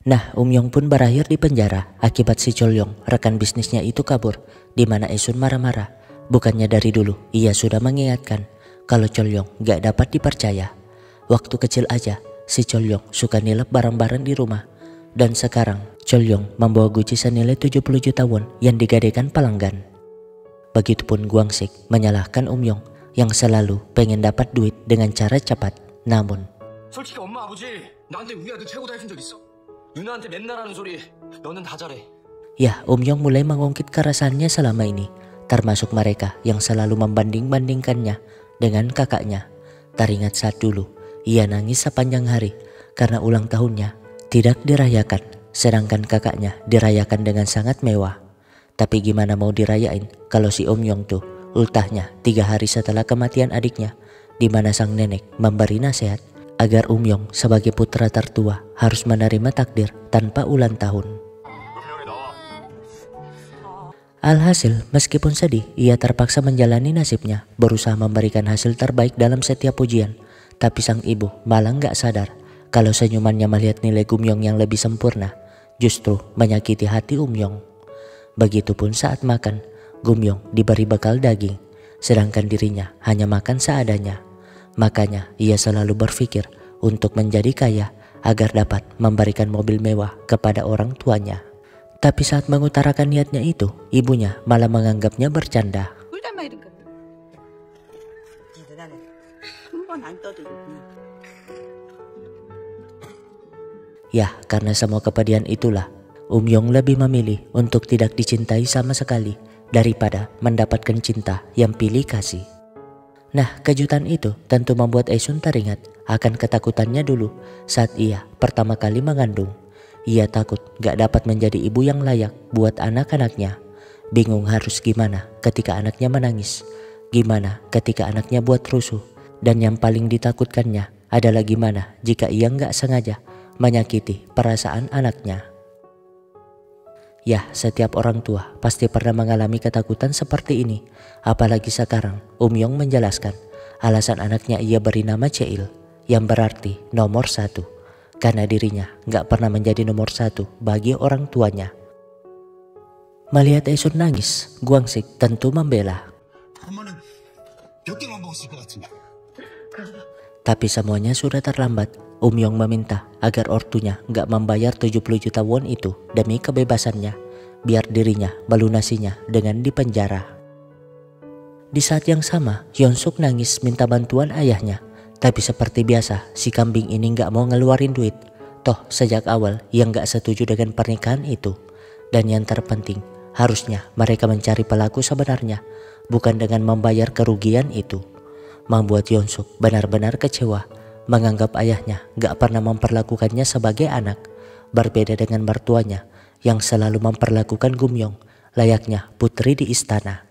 Nah, Yong pun berakhir di penjara akibat si Cholyong, rekan bisnisnya itu kabur, di mana Esun marah-marah. Bukannya dari dulu ia sudah mengingatkan kalau Cholyong gak dapat dipercaya. Waktu kecil aja si Cholyong suka nilep barang-barang di rumah. Dan sekarang Cholyong membawa guci senilai 70 juta won yang digadaikan pelanggan. Begitupun Guangsik menyalahkan Yong yang selalu pengen dapat duit dengan cara cepat. Namun 솔직히 엄마 아버지 나한테 우리 아들 최고다 해준 적 있어? 누나한테 맨날 하는 소리 너는 다 잘해. Ya, Yong mulai mengungkit keresahannya selama ini, termasuk mereka yang selalu membanding-bandingkannya dengan kakaknya. Teringat saat dulu ia nangis sepanjang hari karena ulang tahunnya tidak dirayakan, sedangkan kakaknya dirayakan dengan sangat mewah. Tapi gimana mau dirayain kalau si Yong tuh ultahnya 3 hari setelah kematian adiknya, di mana sang nenek memberi nasihat agar Yong sebagai putra tertua harus menerima takdir tanpa ulang tahun. Alhasil, meskipun sedih, ia terpaksa menjalani nasibnya, berusaha memberikan hasil terbaik dalam setiap ujian. Tapi sang ibu malah gak sadar kalau senyumannya melihat nilai Gumyong yang lebih sempurna justru menyakiti hati Yong. Begitupun saat makan, Gumyong diberi bekal daging, sedangkan dirinya hanya makan seadanya. Makanya ia selalu berpikir untuk menjadi kaya agar dapat memberikan mobil mewah kepada orang tuanya. Tapi saat mengutarakan niatnya itu, ibunya malah menganggapnya bercanda. Ya, karena semua kepedihan itulah, Yong lebih memilih untuk tidak dicintai sama sekali daripada mendapatkan cinta yang pilih kasih. Nah, kejutan itu tentu membuat Esun teringat akan ketakutannya dulu saat ia pertama kali mengandung. Ia takut gak dapat menjadi ibu yang layak buat anak-anaknya. Bingung harus gimana ketika anaknya menangis, gimana ketika anaknya buat rusuh, dan yang paling ditakutkannya adalah gimana jika ia gak sengaja menyakiti perasaan anaknya. Ya, setiap orang tua pasti pernah mengalami ketakutan seperti ini. Apalagi sekarang Yong menjelaskan alasan anaknya ia beri nama Cheil, yang berarti nomor 1, karena dirinya gak pernah menjadi nomor 1 bagi orang tuanya. Melihat Esun nangis, Guangsik tentu membela. Tapi semuanya sudah terlambat. Yong meminta agar ortunya gak membayar 70 juta won itu demi kebebasannya, biar dirinya melunasinya dengan dipenjara. Di saat yang sama, Hyunsuk nangis minta bantuan ayahnya. Tapi seperti biasa, si kambing ini gak mau ngeluarin duit. Toh sejak awal ia gak setuju dengan pernikahan itu. Dan yang terpenting, harusnya mereka mencari pelaku sebenarnya, bukan dengan membayar kerugian itu. Membuat Hyunsuk benar-benar kecewa, menganggap ayahnya gak pernah memperlakukannya sebagai anak, berbeda dengan mertuanya yang selalu memperlakukan Gumyong layaknya putri di istana.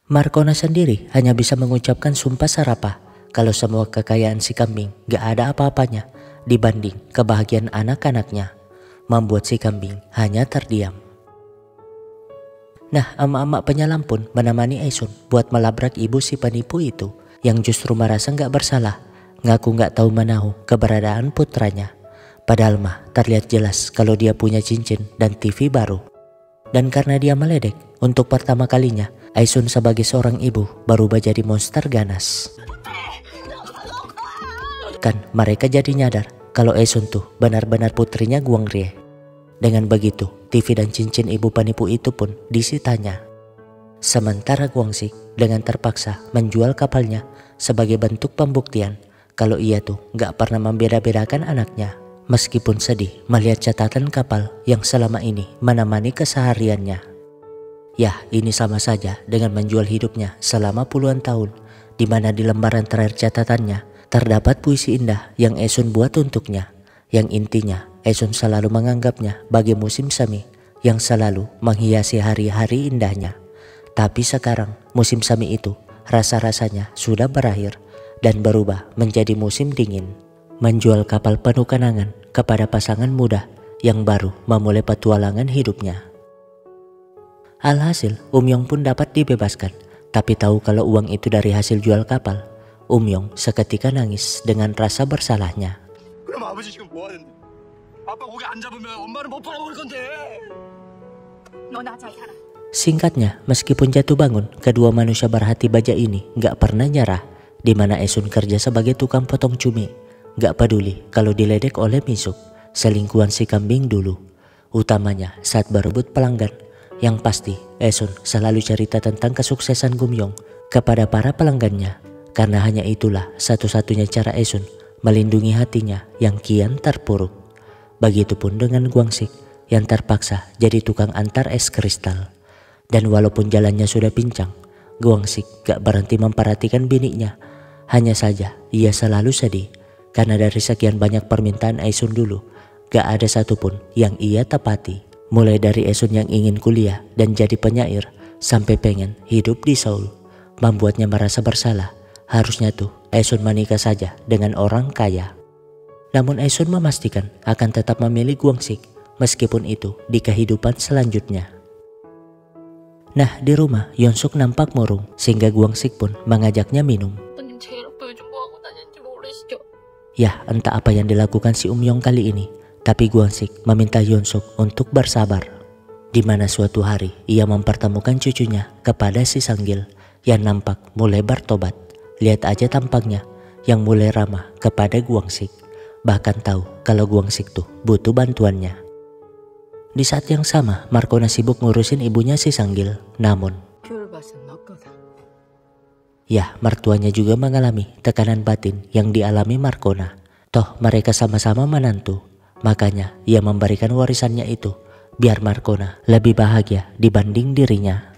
Markona sendiri hanya bisa mengucapkan sumpah serapah kalau semua kekayaan si kambing gak ada apa-apanya dibanding kebahagiaan anak-anaknya, membuat si kambing hanya terdiam. Nah, emak-emak penyelam pun menemani Esun buat melabrak ibu si penipu itu yang justru merasa gak bersalah, ngaku gak tahu menahu keberadaan putranya. Padahal mah terlihat jelas kalau dia punya cincin dan TV baru. Dan karena dia meledek, untuk pertama kalinya Aisun sebagai seorang ibu berubah jadi monster ganas. Kan mereka jadi nyadar kalau Aisun tuh benar-benar putrinya Guangrie. Dengan begitu, TV dan cincin ibu penipu itu pun disitanya. Sementara Guangsik dengan terpaksa menjual kapalnya sebagai bentuk pembuktian kalau ia tuh gak pernah membeda-bedakan anaknya. Meskipun sedih melihat catatan kapal yang selama ini menemani kesehariannya. Ya, ini sama saja dengan menjual hidupnya selama puluhan tahun, di mana di lembaran terakhir catatannya terdapat puisi indah yang Esun buat untuknya. Yang intinya Esun selalu menganggapnya bagi musim semi yang selalu menghiasi hari-hari indahnya. Tapi sekarang musim semi itu rasa-rasanya sudah berakhir dan berubah menjadi musim dingin. Menjual kapal penuh kenangan kepada pasangan muda yang baru memulai petualangan hidupnya. Alhasil, Yong pun dapat dibebaskan, tapi tahu kalau uang itu dari hasil jual kapal. Yong seketika nangis dengan rasa bersalahnya. 아빠 고개 안 잡으면 엄마는 못 바라볼 건데. 너 나 잘 살아. Singkatnya, meskipun jatuh bangun, kedua manusia berhati baja ini gak pernah nyerah. Di mana Esun kerja sebagai tukang potong cumi, gak peduli kalau diledek oleh Misuk, selingkuhan si kambing dulu. Utamanya saat berebut pelanggan. Yang pasti, Esun selalu cerita tentang kesuksesan Gumyong kepada para pelanggannya. Karena hanya itulah satu-satunya cara Esun melindungi hatinya yang kian terpuruk. Begitupun dengan Guangsik yang terpaksa jadi tukang antar es kristal. Dan walaupun jalannya sudah pincang, Guangsik gak berhenti memperhatikan biniknya. Hanya saja ia selalu sedih karena dari sekian banyak permintaan Esun dulu, gak ada satupun yang ia tepati. Mulai dari Esun yang ingin kuliah dan jadi penyair sampai pengen hidup di Seoul, membuatnya merasa bersalah. Harusnya tuh Esun menikah saja dengan orang kaya. Namun Esun memastikan akan tetap memilih Guangsik meskipun itu di kehidupan selanjutnya. Nah, di rumah Yonsuk nampak murung sehingga Guangsik pun mengajaknya minum. Ya, entah apa yang dilakukan si Umyong kali ini, tapi Guangsik meminta Yonsuk untuk bersabar. Di mana suatu hari ia mempertemukan cucunya kepada si Sanggil yang nampak mulai bertobat. Lihat aja tampaknya yang mulai ramah kepada Guangsik. Bahkan tahu kalau Guangsik tuh butuh bantuannya. Di saat yang sama, Markona sibuk ngurusin ibunya si Sanggil. Namun, ya, mertuanya juga mengalami tekanan batin yang dialami Markona. Toh mereka sama-sama menantu. Makanya ia memberikan warisannya itu biar Markona lebih bahagia dibanding dirinya.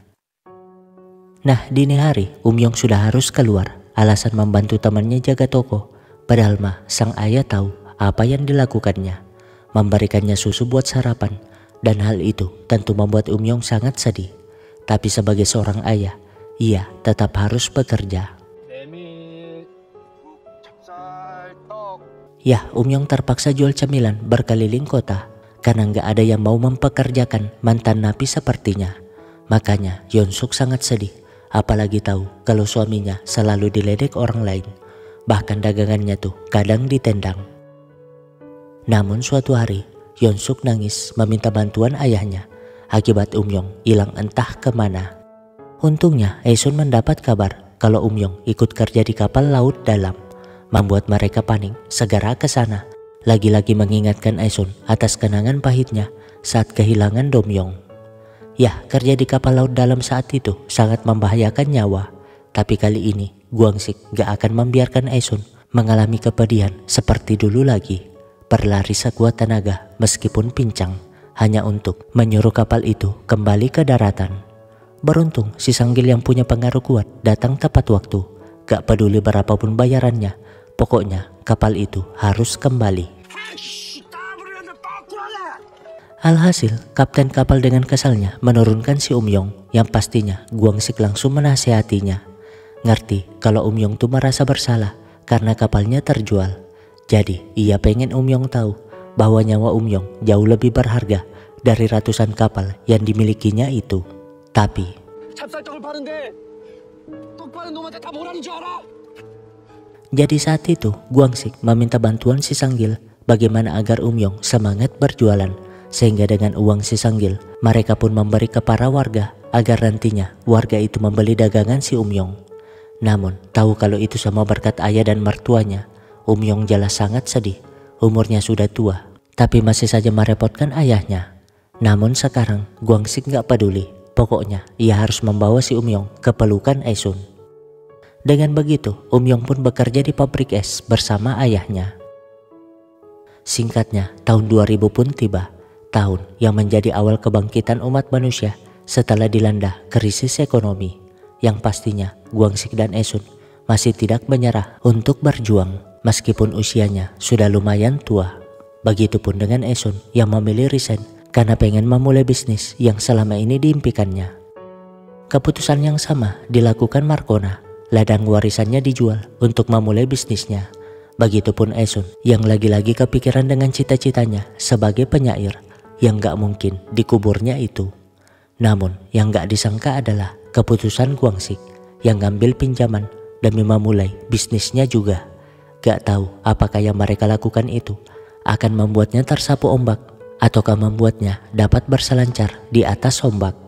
Nah, dini hari Umyong sudah harus keluar. Alasan membantu temannya jaga toko. Padahal mah sang ayah tahu apa yang dilakukannya. Memberikannya susu buat sarapan. Dan hal itu tentu membuat Umyong sangat sedih. Tapi sebagai seorang ayah, ia tetap harus bekerja. Ya, Umyong terpaksa jual cemilan berkeliling kota karena nggak ada yang mau mempekerjakan mantan napi sepertinya. Makanya Yonsuk sangat sedih, apalagi tahu kalau suaminya selalu diledek orang lain. Bahkan dagangannya tuh kadang ditendang. Namun suatu hari Yonsuk nangis meminta bantuan ayahnya akibat Umyong hilang entah kemana. Untungnya Esun mendapat kabar kalau Umyong ikut kerja di kapal laut dalam. Membuat mereka panik segera ke sana. Lagi-lagi mengingatkan Esun atas kenangan pahitnya saat kehilangan Domyong. Ya, kerja di kapal laut dalam saat itu sangat membahayakan nyawa. Tapi kali ini Guangsik gak akan membiarkan Esun mengalami kepedihan seperti dulu lagi. Berlari sekuat tenaga meskipun pincang hanya untuk menyuruh kapal itu kembali ke daratan. Beruntung si Sanggil yang punya pengaruh kuat datang tepat waktu. Gak peduli berapapun bayarannya, pokoknya kapal itu harus kembali. Alhasil kapten kapal dengan kesalnya menurunkan si Umyong yang pastinya Guangsik langsung menasihatinya. Ngerti kalau Umyong tuh merasa bersalah karena kapalnya terjual. Jadi ia pengen Umyong tahu bahwa nyawa Umyong jauh lebih berharga dari ratusan kapal yang dimilikinya itu. Tapi jadi saat itu Guangsik meminta bantuan si Sanggil bagaimana agar Umyong semangat berjualan. Sehingga dengan uang si Sanggil mereka pun memberi ke para warga agar nantinya warga itu membeli dagangan si Umyong. Namun tahu kalau itu semua berkat ayah dan mertuanya, Umyong jelas sangat sedih. Umurnya sudah tua, tapi masih saja merepotkan ayahnya. Namun sekarang Guangsik gak peduli. Pokoknya ia harus membawa si Umyong ke pelukan Esun. Dengan begitu Umyong pun bekerja di pabrik es bersama ayahnya. Singkatnya tahun 2000 pun tiba. Tahun yang menjadi awal kebangkitan umat manusia setelah dilanda krisis ekonomi. Yang pastinya Guangsik dan Esun masih tidak menyerah untuk berjuang. Meskipun usianya sudah lumayan tua. Begitupun dengan Esun yang memilih resign karena pengen memulai bisnis yang selama ini diimpikannya. Keputusan yang sama dilakukan Markona. Ladang warisannya dijual untuk memulai bisnisnya. Begitupun Esun yang lagi-lagi kepikiran dengan cita-citanya sebagai penyair yang gak mungkin dikuburnya itu. Namun yang gak disangka adalah keputusan Guangsik yang ngambil pinjaman demi memulai bisnisnya juga. Gak tahu apakah yang mereka lakukan itu akan membuatnya tersapu ombak ataukah membuatnya dapat berselancar di atas ombak.